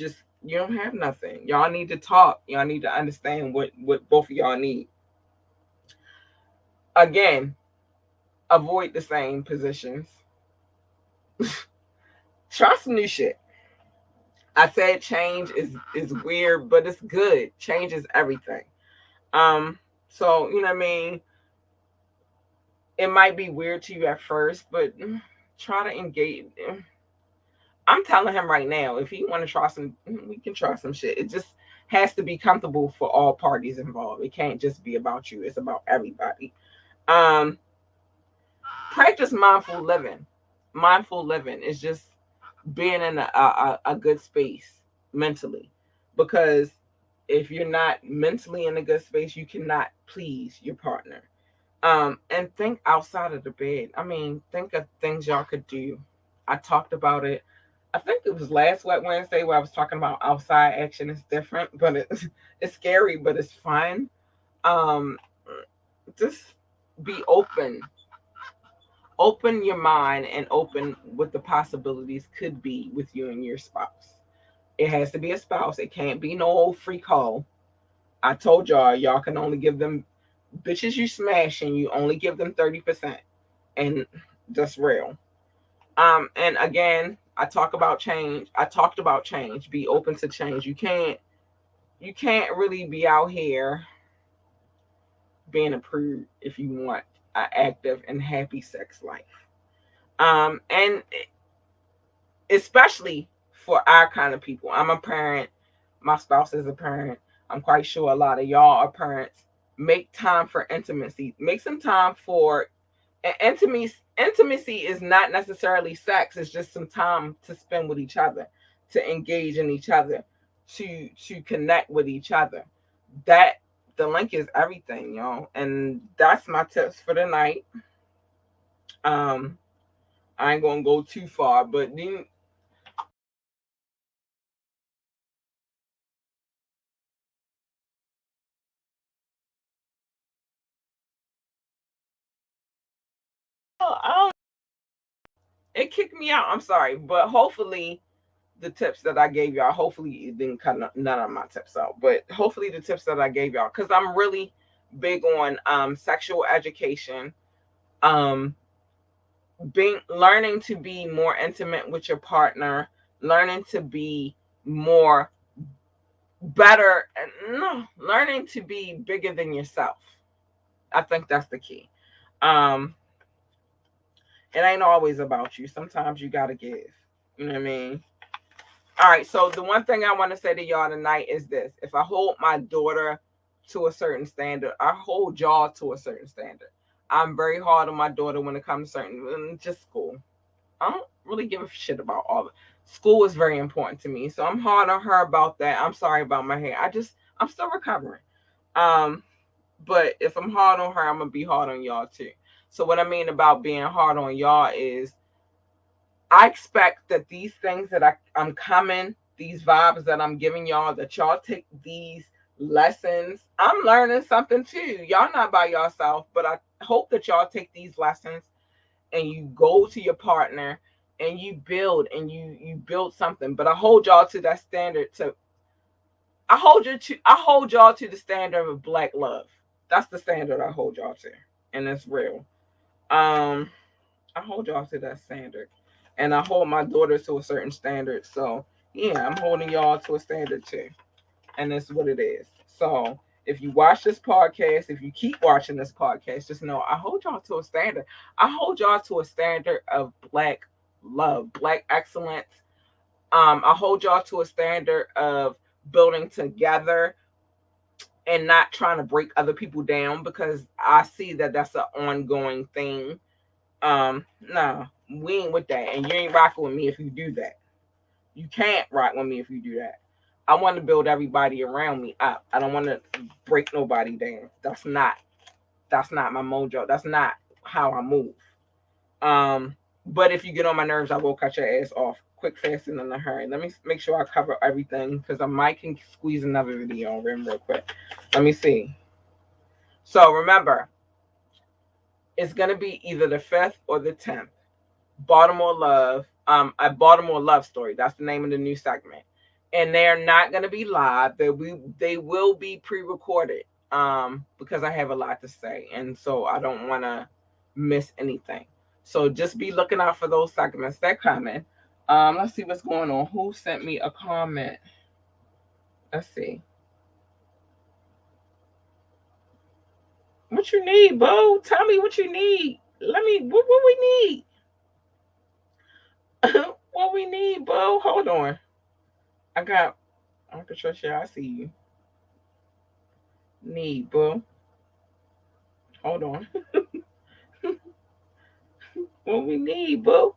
don't have nothing. Y'all need to talk. Y'all need to understand what both of y'all need. Again, avoid the same positions. Try some new shit. I said change is weird, but it's good. Change is everything. So you know what I mean. It might be weird to you at first, but try to engage. I'm telling him right now, if he want to try some, we can try some shit. It just has to be comfortable for all parties involved. It can't just be about you. It's about everybody. Um, Practice mindful living. Mindful living is just being in a good space mentally, because if you're not mentally in a good space, you cannot please your partner. And think outside of the bed. I mean, think of things y'all could do. I talked about it. I think it was last Wet Wednesday where I was talking about outside action is different, but it's scary, but it's fun. Um, just be open. Open your mind and open what the possibilities could be with you and your spouse. It has to be a spouse. It can't be no old freak hole. I told y'all can only give them bitches you smash and you only give them 30%. and just real. And again, I talk about change. I talked about change. Be open to change. You can't really be out here being approved if you want an active and happy sex life. And especially for our kind of people. I'm a parent. My spouse is a parent. I'm quite sure a lot of y'all are parents. Make time for intimacy. Make some time for and intimacy is not necessarily sex. It's just some time to spend with each other, to engage in each other, to connect with each other. That the link is everything, y'all. And that's my tips for the night. Um, I ain't gonna go too far, but then I don't, it kicked me out. I'm sorry, but hopefully the tips that I gave y'all, hopefully it didn't cut none of my tips out, but hopefully the tips that I gave y'all, because I'm really big on sexual education, um being learning to be more intimate with your partner, learning to be more better, and no, learning to be bigger than yourself. I think that's the key. um it ain't always about you. Sometimes you gotta give, you know what I mean. All right, so the one thing I want to say to y'all tonight is this: if I hold my daughter to a certain standard, I hold y'all to a certain standard. I'm very hard on my daughter when it comes to certain, just school. I don't really give a shit about all of it. School is very important to me, so I'm hard on her about that. I'm sorry about my hair. I'm still recovering. Um, but if I'm hard on her, I'm gonna be hard on y'all too. So what I mean about being hard on y'all is I expect that these things that I'm coming, these vibes that I'm giving y'all, that y'all take these lessons. I'm learning something too. Y'all not by yourself, but I hope that y'all take these lessons and you go to your partner and you build and you build something. But I hold y'all to that standard. I hold y'all to the standard of black love. That's the standard I hold y'all to, and it's real. Um, I hold y'all to that standard, and I hold my daughter to a certain standard. So yeah, I'm holding y'all to a standard too, and that's what it is. So if you watch this podcast, if you keep watching this podcast, just know I hold y'all to a standard. I hold y'all to a standard of black love, black excellence. I hold y'all to a standard of building together and not trying to break other people down, because I see that that's an ongoing thing. No, we ain't with that, and you ain't rocking with me if you do that. You can't rock with me if you do that. I want to build everybody around me up. I don't want to break nobody down. That's not my mojo. That's not how I move. But if you get on my nerves, I will cut your ass off quick, fast, and in a hurry. Let me make sure I cover everything, because I might can squeeze another video in real quick. Let me see. So remember, it's gonna be either the 5th or the 10th. Baltimore Love, a Baltimore Love Story. That's the name of the new segment. And they're not gonna be live. They will be pre-recorded. Because I have a lot to say, and so I don't wanna miss anything. So just be looking out for those segments. They're coming. Let's see what's going on. Who sent me a comment? Let's see. What you need, Bo? Tell me what you need. Let me. What we need? What we need, Bo? Hold on. I got. Uncle Trisha, I see you. Need, Bo. Hold on. What we need, Bo?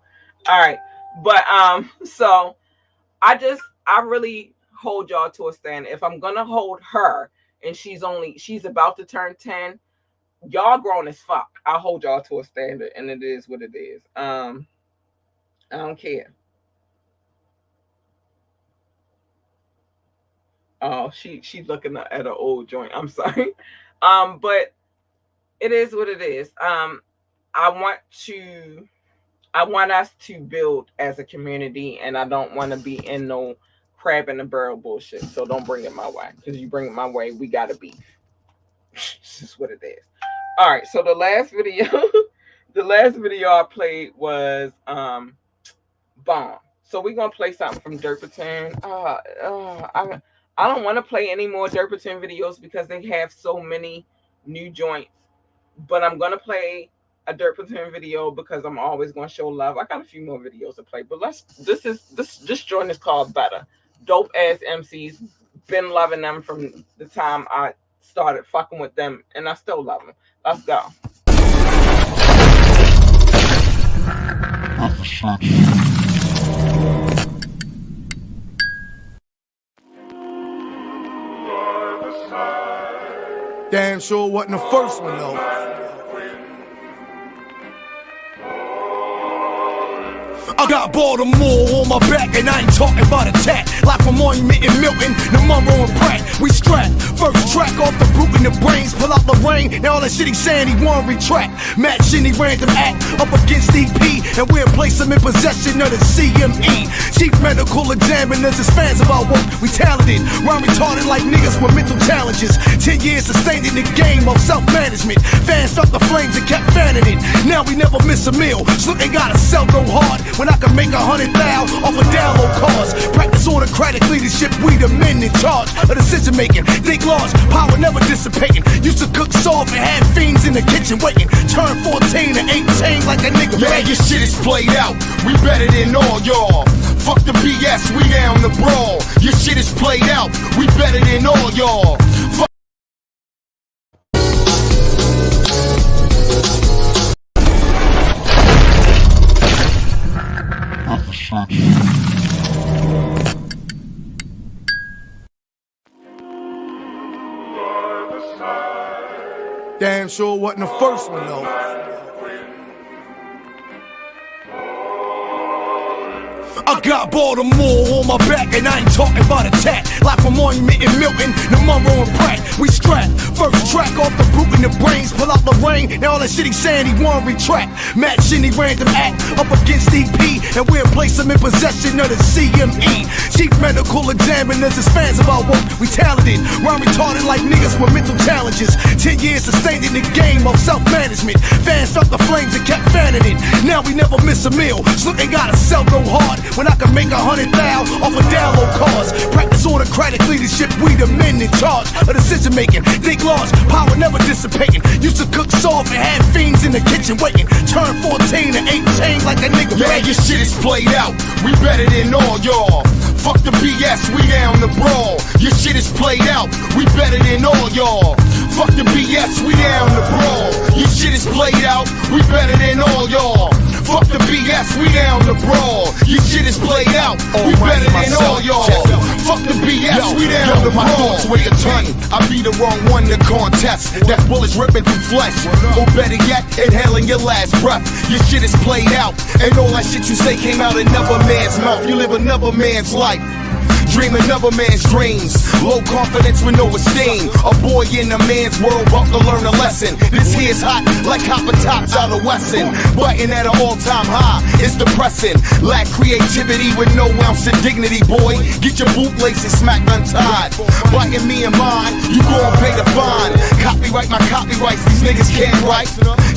All right, but so I really hold y'all to a standard. If I'm gonna hold her, and she's about to turn 10, y'all grown as fuck. I hold y'all to a standard, and it is what it is. I don't care. Oh, she's looking at an old joint. I'm sorry. But it is what it is. I want to I want us to build as a community, and I don't want to be in no crab in the barrel bullshit. So don't bring it my way, because you bring it my way, we gotta beef. This is what it is. All right. So the last video, the the last video I played was Bomb. So we're gonna play something from Derperton. I don't want to play any more Derperton videos because they have so many new joints. But I'm gonna play a Derperton video because I'm always gonna show love. I got a few more videos to play, but this joint is called Better. Dope ass MCs. Been loving them from the time I started fucking with them, and I still love them. Let's go. Damn sure wasn't the first one though. I got Baltimore on my back, and I ain't talking about attack. Like from Monument and Milton, the Monroe and Pratt. We strap, first track off the boot in the brains. Pull out the rain, and all that shit he saying he won't retract. Match any random act up against EP, and we'll place him in possession of the CME. Chief medical examiners is fans of our work. We talented, rhyme retarded like niggas with mental challenges. 10 years sustained in the game of self-management. Fans felt the flames and kept fanning it. Now we never miss a meal, so they gotta sell go hard. When I can make 100,000 off of download cards. Practice autocratic leadership, we the men in charge of decision making. Think large, power never dissipating. Used to cook soft and had fiends in the kitchen waiting. Turn 14 to 18 like a nigga. Man, your shit is played out. We better than all y'all. Fuck the BS, we down the brawl. Your shit is played out. We better than all y'all. Fuck Damn sure wasn't the first one though. I got Baltimore on my back, and I ain't talking about attack. Like from Monument and Milton, the Monroe and Pratt. We strap, first track off the boot in the brains. Pull out the rain, and all that shit he saying he won't retract. Match any random act up against EP, and we'll place him in possession of the CME. Chief medical examiners is fans of our work. We talented, rhyme retarded like niggas with mental challenges. 10 years sustained in the game of self-management. Fans felt the flames and kept fanning it. Now we never miss a meal, so they gotta sell go hard. When I can make 100,000 off of download cards. Practice autocratic leadership, we the men in charge of decision making. Think large, power never dissipating. Used to cook soft and had fiends in the kitchen waiting. Turn 14 to 18 like a nigga. Man, your shit is played out. We better than all y'all. Fuck the BS, we down the brawl. Your shit is played out. We better than all y'all. Fuck the BS, we down the brawl. Your shit is played out. We better than all y'all. Fuck the BS, we down the brawl. Your shit is played out. We better than all y'all. Fuck the BS, we down the brawl. My thoughts weigh a ton. I be the wrong one to contest. That's bullets ripping through flesh. Or better yet, inhaling your last breath. Your shit is played out. And all that shit you say came out another man's mouth. You live another man's life. Dream another man's dreams. Low confidence with no esteem. A boy in a man's world about to learn a lesson. This here's hot like copper tops out of Wesson. Button at an all-time high. It's depressing. Lack creativity with no ounce of dignity, boy. Get your bootlaces smacked untied. Biting me and mine, you gon' pay the fine. Copyright my copyrights, these niggas can't write.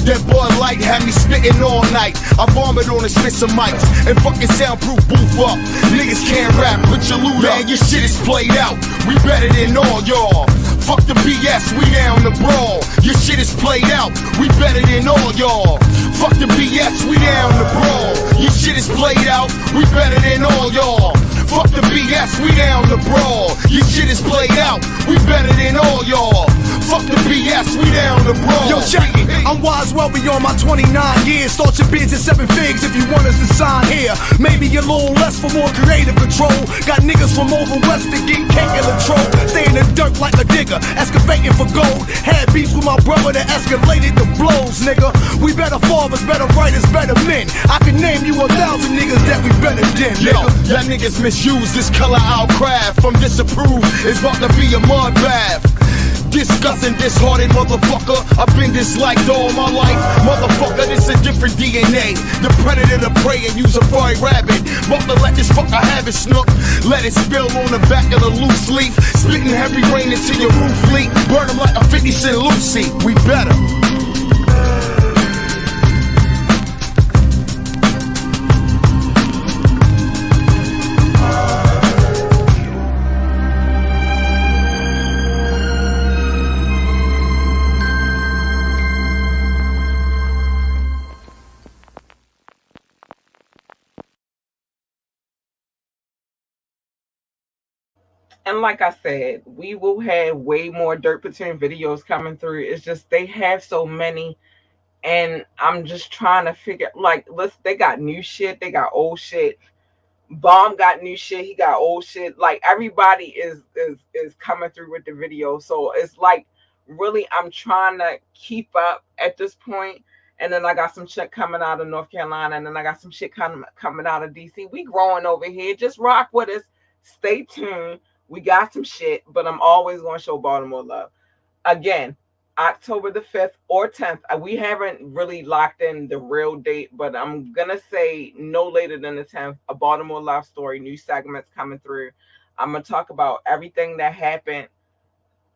That boy light had me spitting all night. I vomit on and spit some mics and fucking soundproof booth up. Niggas can't rap, put your loot up. Man, your shit is played out. We better than all y'all. Fuck the BS, we down the brawl. Your shit is played out. We better than all y'all. Fuck the BS, we down the brawl. Your shit is played out. We better than all y'all. Fuck the BS, we down the brawl. Your shit is played out. We better than all y'all. Fuck the BS, we down the brawl. Yo, check it. I'm wise well beyond my 29 years. Start your bids at 7 figs if you want us to sign here. Maybe a little less for more creative control. Got niggas from over west that get cake and control. Stay in the dirt like a digger, excavating for gold. Had beef with my brother that escalated the blows, nigga. We better fathers, better writers, better men. I can name you 1,000 niggas that we better than, nigga. Yo, y'all niggas misuse this color our craft. From disapprove, it's about to be a mud bath. Disgusting, disheartened motherfucker. I've been disliked all my life. Motherfucker, this a different DNA. The predator to prey and use a furry rabbit. About to let this fucker have it, snook. Let it spill on the back of the loose leaf. Spitting heavy rain into your roof leak. Burn them like a 50 Cent Lucy. We better. And like I said, we will have way more Dirt Platoon videos coming through. It's just they have so many, and I'm just trying to figure like let's they got new shit, they got old shit. Bomb got new shit, he got old shit. Like everybody is coming through with the video. So it's like really I'm trying to keep up at this point. And then I got some shit coming out of North Carolina, and then I got some shit coming out of DC. We growing over here. Just rock with us. Stay tuned. We got some shit, but I'm always going to show Baltimore love. Again, October the 5th or 10th. We haven't really locked in the real date, but I'm going to say no later than the 10th, a Baltimore Love Story, new segments coming through. I'm going to talk about everything that happened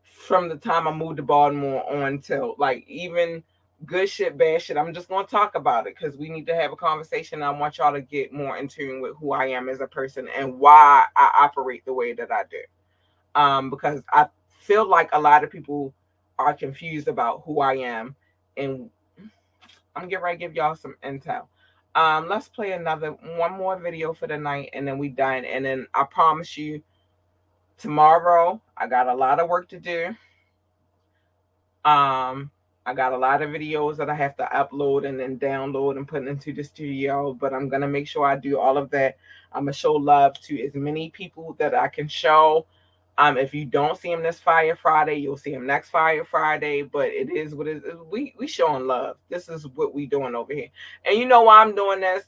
from the time I moved to Baltimore on till like even good shit, bad shit. I'm just going to talk about it because we need to have a conversation. I want y'all to get more in tune with who I am as a person and why I operate the way that I do. Because I feel like a lot of people are confused about who I am, and I'm getting ready to give y'all some intel. Let's play one more video for the night, and then we done. And then I promise you, tomorrow I got a lot of work to do. I got a lot of videos that I have to upload and then download and put into the studio, but I'm gonna make sure I do all of that. I'm gonna show love to as many people that I can show. If you don't see him this Fire Friday, you'll see him next Fire Friday. But it is what it is. We showing love. This is what we doing over here. And you know why I'm doing this?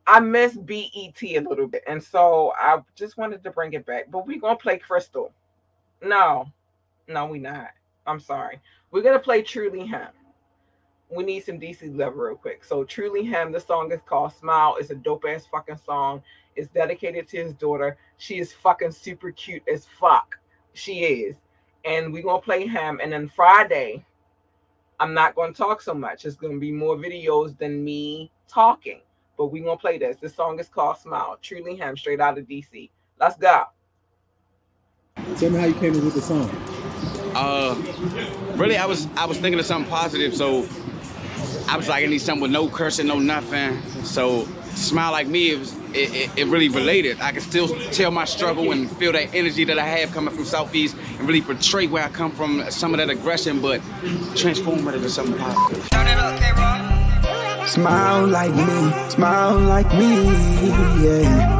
I miss BET a little bit, and so I just wanted to bring it back. But we gonna play Crystal. No, we not. I'm sorry. We're gonna play Truly Him. We need some DC love real quick. So Truly Him, the song is called Smile. It's a dope ass fucking song. It's dedicated to his daughter. She is fucking super cute as fuck. She is. And we're going to play him. And then Friday, I'm not going to talk so much. It's going to be more videos than me talking. But we're going to play this. This song is called Smile. Truly Him, straight out of DC. Let's go. Tell me how you came in with the song. Really, I was thinking of something positive. So I was like, I need something with no cursing, no nothing. So Smile Like Me, it really related. I can still tell my struggle and feel that energy that I have coming from Southeast and really portray where I come from, some of that aggression, but transform it into something positive. Smile like me, yeah.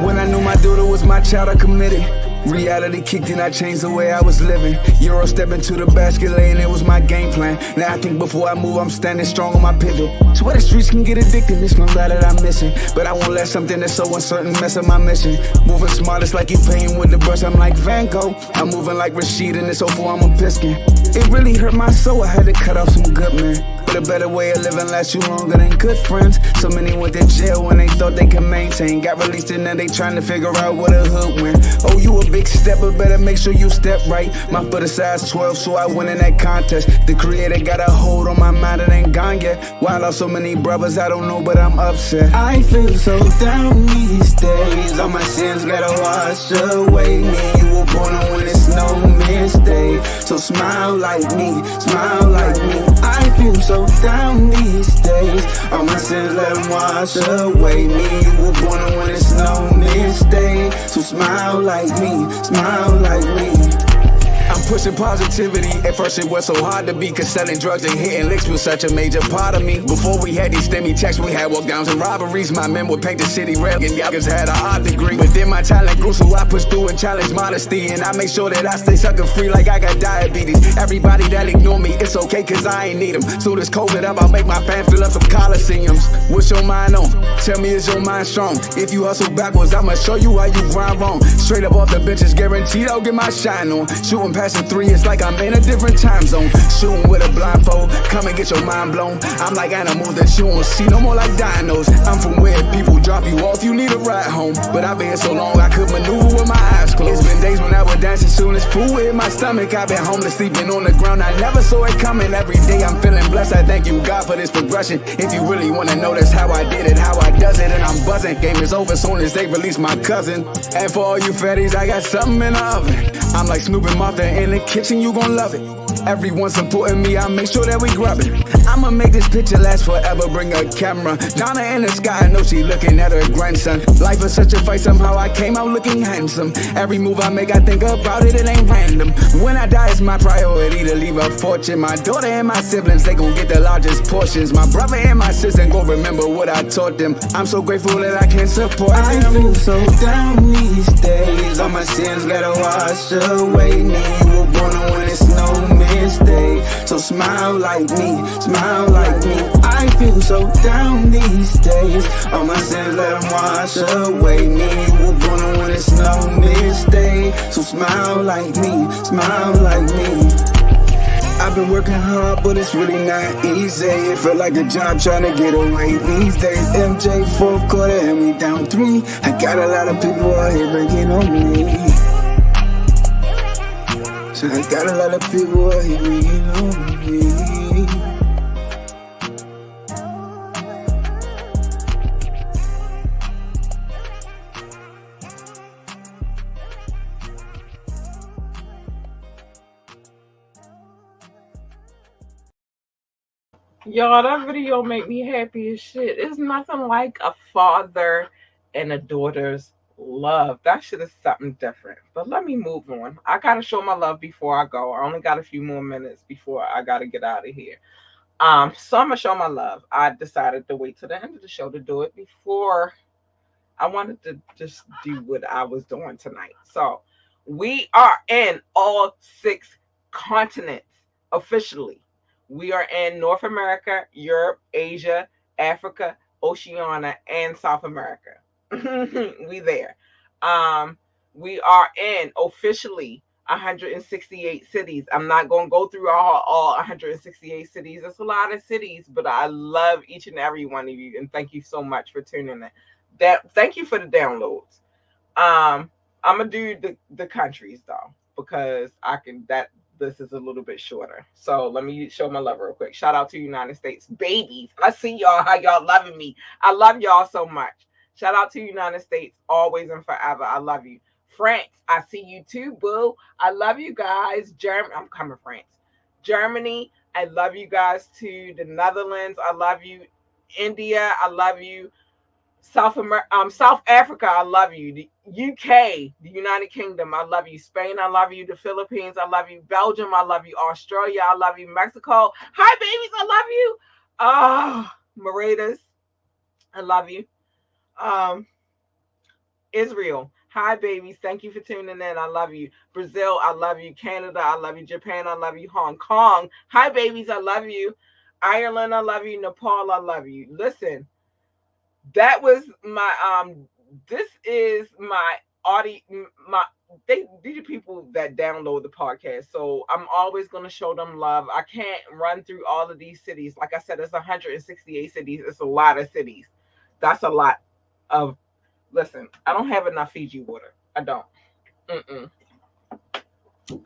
When I knew my daughter was my child, I committed. Reality kicked in, I changed the way I was living. Euro step into the basket lane, it was my game plan. Now I think before I move, I'm standing strong on my pivot. Swear the streets can get addicted, it's my life that I'm missing. But I won't let something that's so uncertain mess up my mission. Moving smart, it's like you painting with the brush, I'm like Van Gogh. I'm moving like Rashid in this 04, I'm a piston. It really hurt my soul, I had to cut off some good men. But a better way of living lasts you longer than good friends. So many went to jail when they thought they could maintain. Got released and now they trying to figure out what a hood win. Oh, you a big stepper, better make sure you step right. My foot is size 12, so I win in that contest. The creator got a hold on my mind, it ain't gone yet. Why I lost so many brothers, I don't know, but I'm upset. I feel so down these days. All my sins gotta wash away. Me, you were born on when it's no mistake. So smile like me, smile like me. I feel so down these days. All my sins let them wash away. Me, you were born on when it's no mistake. So smile like me, smile like me. I'm pushing positivity. At first it was so hard to be, cause selling drugs and hitting licks was such a major part of me. Before we had these STEMI checks, we had walk downs and robberies. My men would paint the city red and y'all had a art degree. But then my talent grew, so I pushed through and challenged modesty. And I make sure that I stay sucker free like I got diabetes. Everybody that ignore me, it's okay cause I ain't need them. So this COVID up, I'll make my fans fill up some coliseums. What's your mind on? Tell me, is your mind strong? If you hustle backwards, I'ma show you how you grind wrong. Straight up off the benches, guaranteed I'll get my shine on. Shooting past the 3, it's like I'm in a different time zone. Shooting with a blindfold, come and get your mind blown. I'm like animals that you won't see no more like dinos. I'm from where people drop you off, you need a ride home. But I've been here so long, I could maneuver with my eyes closed. It's been days when I would dance as soon as food hit my stomach. I've been homeless, sleeping on the ground, I never saw it coming. Every day I'm feeling blessed, I thank you God for this progression. If you really wanna know this, how I did it, how I does it, and I'm buzzing. Game is over soon as they release my cousin. And for all you fatties, I got something in the oven. I'm like Snoop and Martha in the kitchen, you gon' love it. Everyone's supporting me, I make sure that we grab it. I'ma make this picture last forever, bring a camera. Donna in the sky, I know she looking at her grandson. Life is such a fight, somehow I came out looking handsome. Every move I make, I think about it, it ain't random. When I die, it's my priority to leave a fortune. My daughter and my siblings, they gon' get the largest portions. My brother and my sister gon' remember what I taught them. I'm so grateful that I can support them. I feel so down these days. All my sins gotta wash away. Me, you were born when it's no mistake. So smile like me, smile like me. I feel so down these days. All my sins let them wash away. Me, you were born when it's no mistake. So smile like me, smile like me. I've been working hard, but it's really not easy. It felt like a job trying to get away these days. MJ fourth quarter and we down 3. I got a lot of people out here breaking on me. So I got a lot of people out here breaking on me. Y'all, that video make me happy as shit. It's nothing like a father and a daughter's love. That shit is something different. But let me move on. I gotta show my love before I go. I only got a few more minutes before I gotta get out of here. So I'm gonna show my love. I decided to wait till the end of the show to do it before I wanted to just do what I was doing tonight. So we are in all 6 continents officially. We are in North America, Europe, Asia, Africa, Oceania, and South America. We there. We are in officially 168 cities. I'm not going to go through all 168 cities. It's a lot of cities, but I love each and every one of you, and thank you so much for tuning in. Thank you for the downloads. I'm gonna do the countries though, because this is a little bit shorter. So let me show my love real quick. Shout out to United States babies. I see y'all, how y'all loving me. I love y'all so much. Shout out to United States, always and forever. I love you. France, I see you too, boo. I love you guys. I'm coming, France. Germany, I love you guys too. The Netherlands, I love you. India, I love you. South Africa, I love you. The UK, the United Kingdom, I love you. Spain, I love you. The Philippines, I love you. Belgium, I love you. Australia, I love you. Mexico, hi babies, I love you. Mauritius, I love you. Israel, hi babies, thank you for tuning in. I love you. Brazil, I love you. Canada, I love you. Japan, I love you. Hong Kong, hi babies, I love you. Ireland, I love you. Nepal, I love you. Listen. That was my this is my audio, these are people that download the podcast, so I'm always going to show them love. I can't run through all of these cities. Like I said, it's 168 cities. It's a lot of cities. That's a lot of, listen, I don't have enough Fiji water. I don't.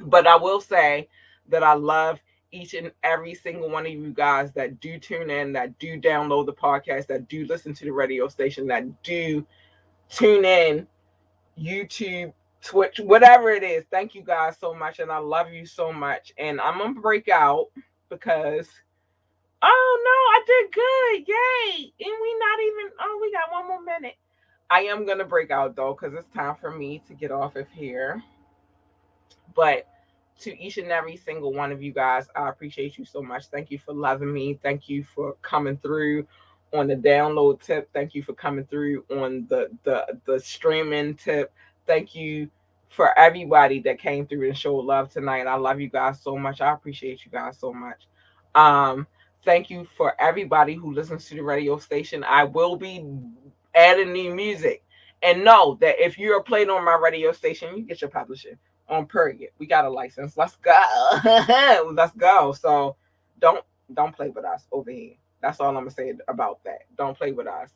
But I will say that I love each and every single one of you guys that do tune in, that do download the podcast, that do listen to the radio station, that do tune in, YouTube, Twitch, whatever it is. Thank you guys so much, and I love you so much. And I'm gonna break out because, oh no, I did good, yay! And we got one more minute. I am gonna break out though, because it's time for me to get off of here. But to each and every single one of you guys, I appreciate you so much. Thank you for loving me. Thank you for coming through on the download tip. Thank you for coming through on the streaming tip. Thank you for everybody that came through and showed love tonight. I love you guys so much. I appreciate you guys so much. Thank you for everybody who listens to the radio station. I will be adding new music. And know that if you're played on my radio station, you get your publishing on period. We got a license. Let's go. Let's go. So don't play with us over here. That's all I'm gonna say about that. Don't play with us.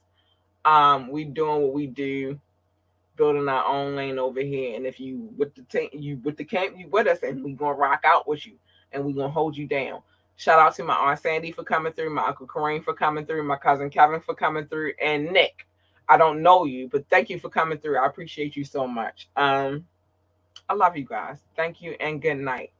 We doing what we do, building our own lane over here. And if you with the camp, you with us, and we gonna rock out with you, and we gonna hold you down. Shout out to my Aunt Sandy for coming through, my Uncle Kareem for coming through, my cousin Kevin for coming through, and Nick. I don't know you, but thank you for coming through. I appreciate you so much. I love you guys. Thank you and good night.